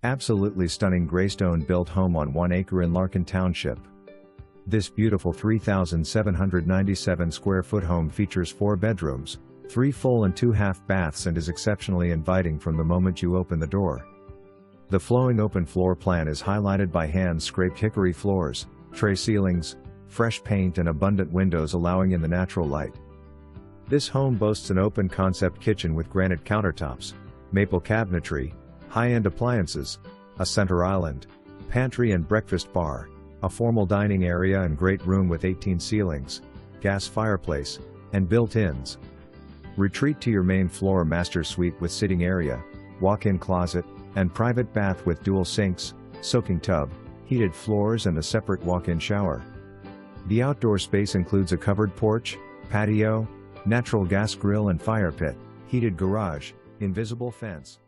Absolutely stunning Greystone-built home on 1 acre in Larkin Township. This beautiful 3,797 square foot home features 4 bedrooms, 3 full and 2 half baths and is exceptionally inviting from the moment you open the door. The flowing open floor plan is highlighted by hand-scraped hickory floors, tray ceilings, fresh paint and abundant windows allowing in the natural light. This home boasts an open concept kitchen with granite countertops, maple cabinetry, high-end appliances, a center island, pantry and breakfast bar, a formal dining area and great room with 18 ceilings, gas fireplace, and built-ins. Retreat to your main floor master suite with sitting area, walk-in closet, and private bath with dual sinks, soaking tub, heated floors and a separate walk-in shower. The outdoor space includes a covered porch, patio, natural gas grill and fire pit, heated garage, invisible fence.